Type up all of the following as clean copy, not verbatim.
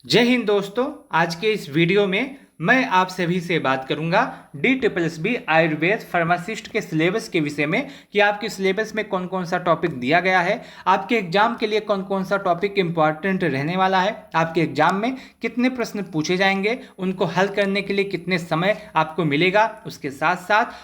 जय हिंद दोस्तों। आज के इस वीडियो में मैं आप सभी से बात करूंगा DSSB आयुर्वेद फार्मासिस्ट के सिलेबस के विषय में कि आपके सिलेबस में कौन कौन सा टॉपिक दिया गया है, आपके एग्जाम के लिए कौन कौन सा टॉपिक इंपॉर्टेंट रहने वाला है, आपके एग्जाम में कितने प्रश्न पूछे जाएंगे, उनको हल करने के लिए कितने समय आपको मिलेगा, उसके साथ साथ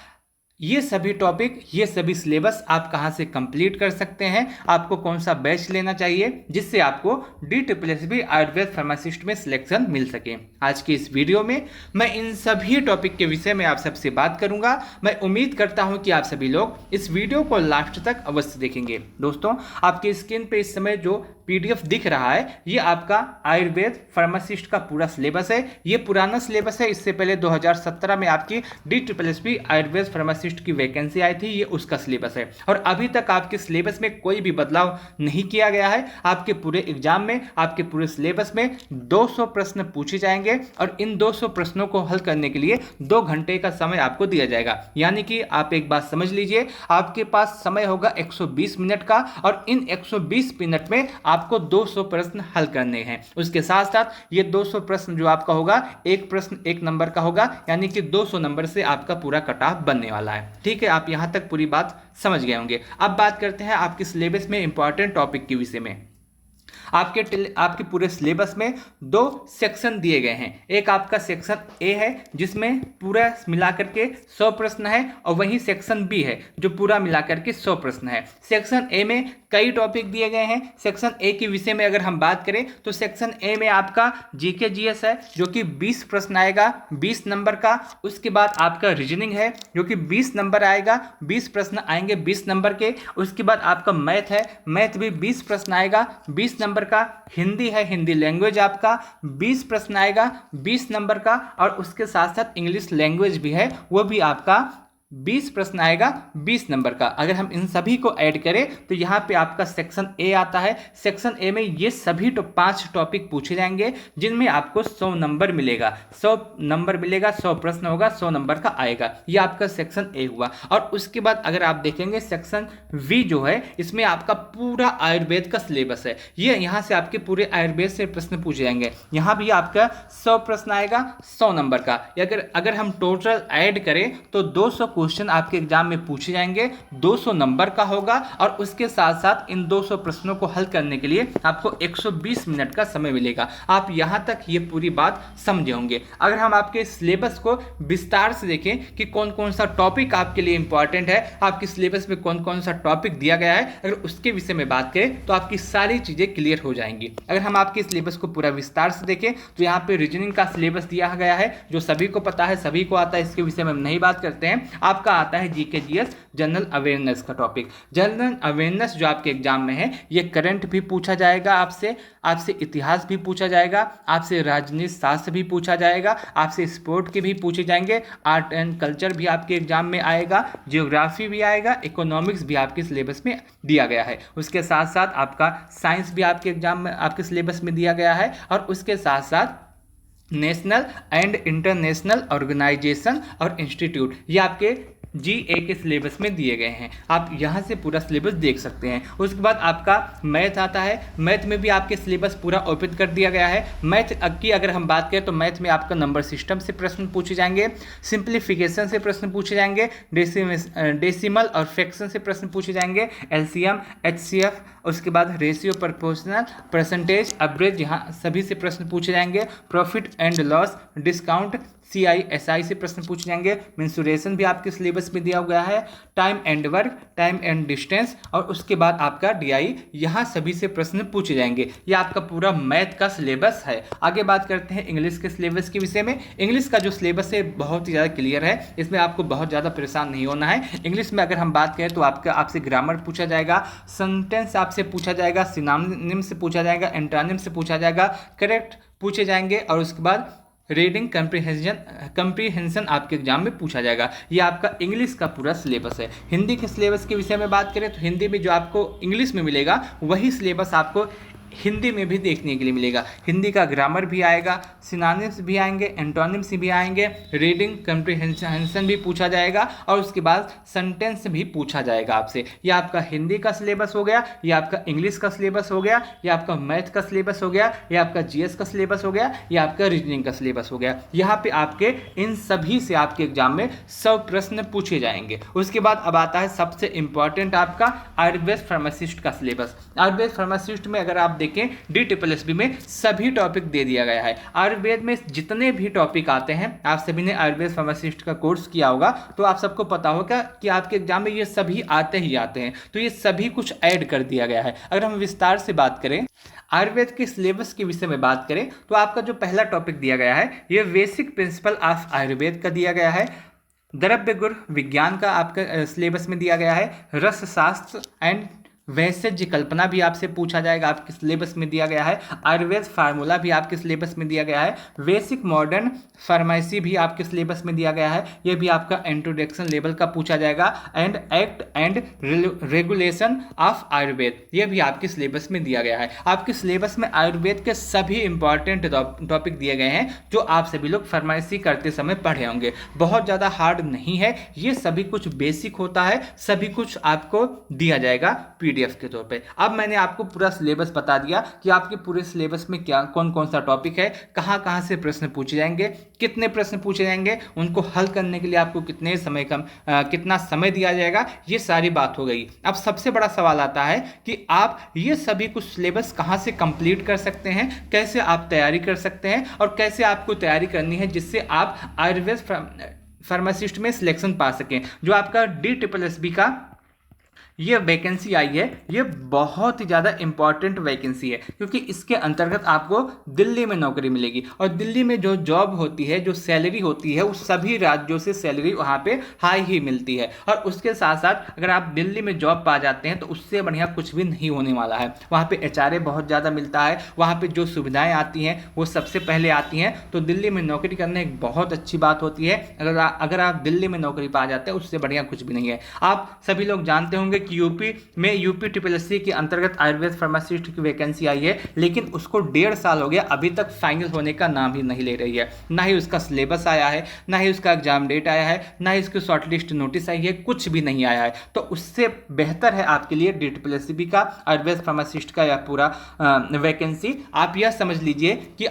ये सभी टॉपिक, ये सभी सिलेबस आप कहाँ से कंप्लीट कर सकते हैं, आपको कौन सा बैच लेना चाहिए जिससे आपको DSSB आयुर्वेद फार्मासिस्ट में सिलेक्शन मिल सके। आज की इस वीडियो में मैं इन सभी टॉपिक के विषय में आप सबसे बात करूंगा। मैं उम्मीद करता हूं कि आप सभी लोग इस वीडियो को लास्ट तक अवश्य देखेंगे। दोस्तों, आपकी स्क्रीन पे इस समय जो PDF दिख रहा है, ये आपका आयुर्वेद फार्मासिस्ट का पूरा सिलेबस है। ये पुराना सिलेबस है। इससे पहले 2017 में आपकी DSSB आयुर्वेद फार्मासिस्ट की वैकेंसी आई थी, ये उसका सिलेबस है। और अभी तक आपके सिलेबस में कोई भी बदलाव नहीं किया गया है। आपके पूरे एग्जाम में, आपके पूरे सिलेबस में 200 प्रश्न पूछे जाएंगे और इन 200 प्रश्नों को हल करने के लिए 2 घंटे का समय आपको दिया जाएगा। यानी कि आप एक बात समझ लीजिए, आपके पास समय होगा 120 मिनट का और इन 120 मिनट में आपको 200 प्रश्न हल करने हैं। उसके साथ साथ ये 200 प्रश्न जो आपका होगा, एक प्रश्न 1 नंबर का होगा, यानी कि 200 नंबर से आपका पूरा कट ऑफ बनने वाला है। ठीक है, आप यहां तक पूरी बात समझ गए होंगे। अब बात करते हैं आपके सिलेबस में इंपॉर्टेंट टॉपिक के विषय में। आपके पूरे सिलेबस में 2 सेक्शन दिए गए हैं। एक आपका सेक्शन ए है जिसमें पूरा मिलाकर के 100 प्रश्न है, और वहीं सेक्शन बी है जो पूरा मिलाकर के 100 प्रश्न है। सेक्शन ए में कई टॉपिक दिए गए हैं। सेक्शन ए के विषय में अगर हम बात करें तो सेक्शन ए में आपका जीके जीएस है जो कि 20 प्रश्न आएगा 20 नंबर का। उसके बाद आपका रीजनिंग है जो कि 20 नंबर आएगा, 20 प्रश्न आएंगे 20 नंबर के। उसके बाद आपका मैथ है, मैथ भी 20 प्रश्न आएगा 20 नंबर का। हिंदी है, हिंदी लैंग्वेज आपका 20 प्रश्न आएगा 20 नंबर का। और उसके साथ साथ इंग्लिश लैंग्वेज भी है, वो भी आपका 20 प्रश्न आएगा 20 नंबर का। अगर हम इन सभी को ऐड करें तो यहाँ पे आपका सेक्शन ए आता है। सेक्शन ए में ये सभी 5 टॉपिक पूछे जाएंगे जिनमें आपको 100 नंबर मिलेगा। 100 नंबर मिलेगा, 100 प्रश्न होगा, 100 नंबर का आएगा। ये आपका सेक्शन ए हुआ। और उसके बाद अगर आप देखेंगे सेक्शन वी जो है, इसमें आपका पूरा आयुर्वेद का सिलेबस है। ये यहाँ से आपके पूरे आयुर्वेद से प्रश्न पूछे जाएंगे। यहाँ भी आपका 100 प्रश्न आएगा 100 नंबर का। अगर हम टोटल ऐड करें तो 200 क्वेश्चन आपके एग्जाम में पूछे जाएंगे, 200 नंबर का होगा। और उसके साथ साथ इन 200 प्रश्नों को हल करने के लिए आपको 120 मिनट का समय मिलेगा। आप यहां तक ये पूरी बात समझे होंगे। अगर हम आपके सिलेबस को विस्तार से देखें कि कौन कौन सा टॉपिक आपके लिए इंपॉर्टेंट है, आपके सिलेबस में कौन कौन सा टॉपिक दिया गया है, अगर उसके विषय में बात करें तो आपकी सारी चीजें क्लियर हो जाएंगी। अगर हम आपके सिलेबस को पूरा विस्तार से देखें तो यहाँ पे रीजनिंग का सिलेबस दिया गया है जो सभी को पता है, सभी को आता है। इसके विषय में हम नहीं बात करते हैं। आपका आता है जीके जीएस जनरल अवेयरनेस का टॉपिक। जनरल अवेयरनेस जो आपके एग्जाम में है, ये करंट भी पूछा जाएगा आपसे इतिहास भी पूछा जाएगा, आपसे राजनीति शास्त्र भी पूछा जाएगा, आपसे स्पोर्ट के भी पूछे जाएंगे, आर्ट एंड कल्चर भी आपके एग्जाम में आएगा, जियोग्राफी भी आएगा, इकोनॉमिक्स भी आपके सिलेबस में दिया गया है। उसके साथ साथ आपका साइंस भी आपके एग्जाम में, आपके सिलेबस में दिया गया है। और उसके साथ साथ नेशनल एंड इंटरनेशनल ऑर्गेनाइजेशन और इंस्टीट्यूट, ये आपके GA के सिलेबस में दिए गए हैं। आप यहाँ से पूरा सिलेबस देख सकते हैं। उसके बाद आपका मैथ आता है। मैथ में भी आपके सिलेबस पूरा ओपन कर दिया गया है। मैथ की अगर हम बात करें तो मैथ में आपका नंबर सिस्टम से प्रश्न पूछे जाएंगे, सिंप्लीफिकेशन से प्रश्न पूछे जाएंगे, डेसिमल और फ्रैक्शन से प्रश्न पूछे जाएंगे, LCM, HCF, उसके बाद रेशियो, प्रोपोर्शनल, परसेंटेज, एवरेज, यहाँ सभी से प्रश्न पूछे जाएंगे, profit and loss, discount, CI SI से प्रश्न पूछे जाएंगे, मेंसुरेशन भी आपके सिलेबस में दिया गया है, time and work, time and distance, और उसके बाद आपका DI, यहाँ सभी से प्रश्न पूछे जाएंगे। ये आपका पूरा मैथ का सिलेबस है। आगे बात करते हैं इंग्लिश के सिलेबस के विषय में। इंग्लिश का जो सिलेबस है बहुत ही ज़्यादा क्लियर है, इसमें आपको बहुत ज़्यादा परेशान नहीं होना है। इंग्लिश में अगर हम बात करें तो आपसे ग्रामर पूछा जाएगा, सेंटेंस आपसे पूछा जाएगा, सिनोनिम से पूछा जाएगा, एंटोनिम से पूछा जाएगा, करेक्ट पूछे जाएंगे, और उसके बाद रीडिंग कंप्रीहेंशन आपके एग्जाम में पूछा जाएगा। ये आपका इंग्लिश का पूरा सिलेबस है। हिंदी के सिलेबस के विषय में बात करें तो हिंदी में जो आपको इंग्लिश में मिलेगा वही सिलेबस आपको हिंदी में भी देखने के लिए मिलेगा। हिंदी का ग्रामर भी आएगा, सिनोनिम्स भी आएंगे, एंटोनिम्स भी आएंगे, रीडिंग कम्प्रिहेंशन भी पूछा जाएगा और उसके बाद सेंटेंस भी पूछा जाएगा आपसे। यह आपका हिंदी का सिलेबस हो गया, यह आपका इंग्लिश का सिलेबस हो गया, यह आपका मैथ का सिलेबस हो गया, यह आपका जीएस का सिलेबस हो गया, यह आपका रीजनिंग का सिलेबस हो गया। यहाँ पे आपके इन सभी से आपके एग्जाम में 100 प्रश्न पूछे जाएंगे। उसके बाद अब आता है सबसे इंपॉर्टेंट आपका आयुर्वेद फार्मासिस्ट का सिलेबस। आयुर्वेद फार्मासिस्ट में अगर आप देखें DSSB में सभी टॉपिक दे दिया गया है। आयुर्वेद में जितने भी टॉपिक आते हैं, आप सभी ने आयुर्वेद फार्मासिस्ट का कोर्स किया होगा तो आप सबको पता होगा कि आपके एग्जाम में ये सभी आते ही आते हैं। तो ये सभी कुछ ऐड कर दिया गया है। अगर हम विस्तार से बात करें, आयुर्वेद के सिलेबस के विषय में बात करें तो आपका जो पहला टॉपिक दिया गया है ये बेसिक प्रिंसिपल ऑफ आयुर्वेद का दिया गया है। द्रव्य गुण विज्ञान का आपका सिलेबस में दिया गया है। रस शास्त्र एंड वैसेज्य कल्पना भी आपसे पूछा जाएगा, आपके सिलेबस में दिया गया है। आयुर्वेद फार्मूला भी आपके सिलेबस में दिया गया है। बेसिक मॉडर्न फार्मेसी भी आपके सिलेबस में दिया गया है, यह भी आपका इंट्रोडक्शन लेवल का पूछा जाएगा। And act and regulation of Ayurveda, यह भी आपके सिलेबस में दिया गया है। आपके सिलेबस में आयुर्वेद के सभी इंपॉर्टेंट टॉपिक दिए गए हैं जो आप सभी लोग फार्मेसी करते समय पढ़े होंगे। बहुत ज़्यादा हार्ड नहीं है, ये सभी कुछ बेसिक होता है, सभी कुछ आपको दिया जाएगा PDF के तौर पे। अब मैंने आपको पूरा सिलेबस बता दिया कि आपके पूरे सिलेबस में क्या कौन कौन सा टॉपिक है, कहाँ कहाँ से प्रश्न पूछे जाएंगे, कितने प्रश्न पूछे जाएंगे, उनको हल करने के लिए आपको कितना समय दिया जाएगा, ये सारी बात हो गई। अब सबसे बड़ा सवाल आता है कि आप ये सभी कुछ सिलेबस कहाँ से कंप्लीट कर सकते हैं, कैसे आप तैयारी कर सकते हैं और कैसे आपको तैयारी करनी है जिससे आप आयुर्वेद फार्मासिस्ट में सिलेक्शन पा सकें। जो आपका DSSB का ये वैकेंसी आई है, ये बहुत ही ज़्यादा इंपॉर्टेंट वैकेंसी है क्योंकि इसके अंतर्गत आपको दिल्ली में नौकरी मिलेगी और दिल्ली में जो जॉब होती है, जो सैलरी होती है, उस सभी राज्यों से सैलरी वहाँ पे हाई ही मिलती है। और उसके साथ साथ अगर आप दिल्ली में जॉब पा जाते हैं तो उससे बढ़िया कुछ भी नहीं होने वाला है। वहाँ पे HRA बहुत ज़्यादा मिलता है, वहाँ पर जो सुविधाएँ आती हैं वो सबसे पहले आती हैं। तो दिल्ली में नौकरी करना एक बहुत अच्छी बात होती है। अगर आप दिल्ली में नौकरी पा जाते हैं उससे बढ़िया कुछ भी नहीं है। आप सभी लोग जानते होंगे यूपी में UPSSB के अंतर्गत आयुर्वेद फार्मासिस्ट की वैकेंसी आई है, लेकिन उसको 1.5 साल हो गया, अभी तक फाइनल होने का नाम ही नहीं ले रही है। ना ही उसका सिलेबस आया है, ना ही उसका एग्जाम डेट आया है, ना ही उसकी शॉर्टलिस्ट नोटिस आई है, कुछ भी नहीं आया है। तो उससे बेहतर है आपके लिए DSSB का आयुर्वेद फार्मासिस्ट का यह पूरा वैकेंसी। आप यह समझ लीजिए कि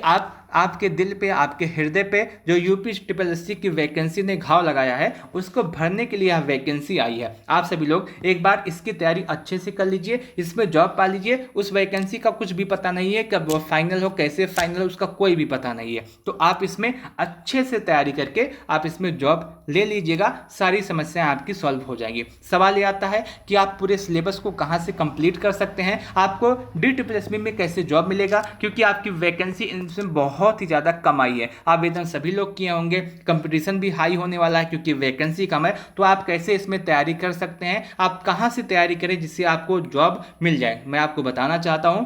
आपके दिल पे, आपके हृदय पे जो UPSSB की वैकेंसी ने घाव लगाया है उसको भरने के लिए यह वैकेंसी आई है। आप सभी लोग एक बार इसकी तैयारी अच्छे से कर लीजिए, इसमें जॉब पा लीजिए। उस वैकेंसी का कुछ भी पता नहीं है, कब वो फाइनल हो, कैसे फाइनल हो, उसका कोई भी पता नहीं है। तो आप इसमें अच्छे से तैयारी करके आप इसमें जॉब ले लीजिएगा, सारी समस्याएं आपकी सॉल्व हो जाएंगी। सवाल ये आता है कि आप पूरे सिलेबस को कहाँ से कंप्लीट कर सकते हैं, आपको DSSB में कैसे जॉब मिलेगा, क्योंकि आपकी वैकेंसी इनमें बहुत ही ज़्यादा कम आई है। आवेदन सभी लोग किए होंगे, कंपटीशन भी हाई होने वाला है क्योंकि वैकेंसी कम है। तो आप कैसे इसमें तैयारी कर सकते हैं, आप कहाँ से तैयारी करें जिससे आपको जॉब मिल जाए, मैं आपको बताना चाहता हूँ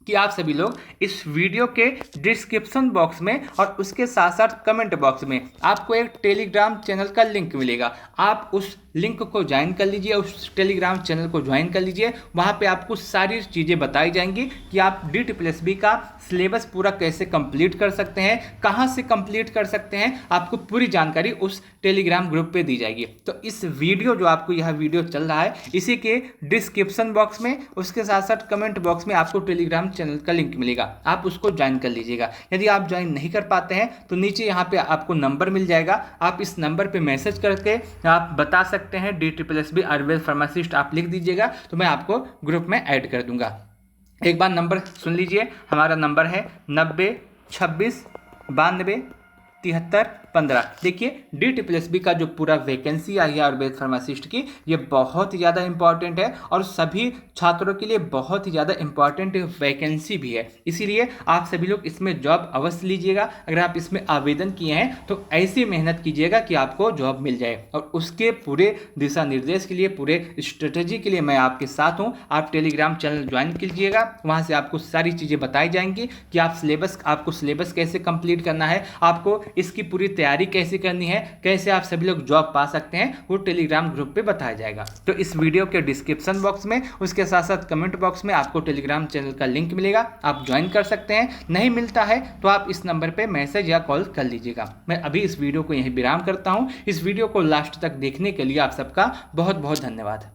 कि आप सभी लोग इस वीडियो के डिस्क्रिप्शन बॉक्स में और उसके साथ साथ कमेंट बॉक्स में आपको एक टेलीग्राम चैनल का लिंक मिलेगा। आप उस लिंक को ज्वाइन कर लीजिए, उस टेलीग्राम चैनल को ज्वाइन कर लीजिए। वहाँ पे आपको सारी चीज़ें बताई जाएंगी कि आप DSSB का सिलेबस पूरा कैसे कंप्लीट कर सकते हैं, कहाँ से कंप्लीट कर सकते हैं, आपको पूरी जानकारी उस टेलीग्राम ग्रुप पे दी जाएगी। तो इस वीडियो जो आपको यह वीडियो चल रहा है इसी के डिस्क्रिप्शन बॉक्स में, उसके साथ साथ कमेंट बॉक्स में आपको टेलीग्राम चैनल का लिंक मिलेगा, आप उसको ज्वाइन कर लीजिएगा। यदि आप ज्वाइन नहीं कर पाते हैं तो नीचे यहाँ पे आपको नंबर मिल जाएगा, आप इस नंबर पे मैसेज करके आप बता सकते हैं DSSB आयुर्वेद फार्मासिस्ट आप लिख दीजिएगा, तो मैं आपको ग्रुप में ऐड कर दूंगा। एक बार नंबर सुन लीजिए, हमारा नंबर है 90 26 92 73 15। देखिए DSSB का जो पूरा वैकेंसी आई है आयुर्वेद फार्मासिस्ट की, ये बहुत ही ज़्यादा इंपॉर्टेंट है और सभी छात्रों के लिए बहुत ही ज़्यादा इंपॉर्टेंट वैकेंसी भी है। इसीलिए आप सभी लोग इसमें जॉब अवश्य लीजिएगा। अगर आप इसमें आवेदन किए हैं तो ऐसी मेहनत कीजिएगा कि आपको जॉब मिल जाए, और उसके पूरे दिशा निर्देश के लिए, पूरे स्ट्रेटेजी के लिए मैं आपके साथ हूँ। आप टेलीग्राम चैनल ज्वाइन कीजिएगा, वहाँ से आपको सारी चीज़ें बताई जाएंगी कि आपको सिलेबस कैसे कंप्लीट करना है, आपको इसकी पूरी तैयारी कैसे करनी है, कैसे आप सभी लोग जॉब पा सकते हैं, वो टेलीग्राम ग्रुप पे बताया जाएगा। तो इस वीडियो के डिस्क्रिप्शन बॉक्स में, उसके साथ साथ कमेंट बॉक्स में आपको टेलीग्राम चैनल का लिंक मिलेगा, आप ज्वाइन कर सकते हैं। नहीं मिलता है तो आप इस नंबर पे मैसेज या कॉल कर लीजिएगा। मैं अभी इस वीडियो को यहीं विराम करता हूं। इस वीडियो को लास्ट तक देखने के लिए आप सबका बहुत बहुत धन्यवाद।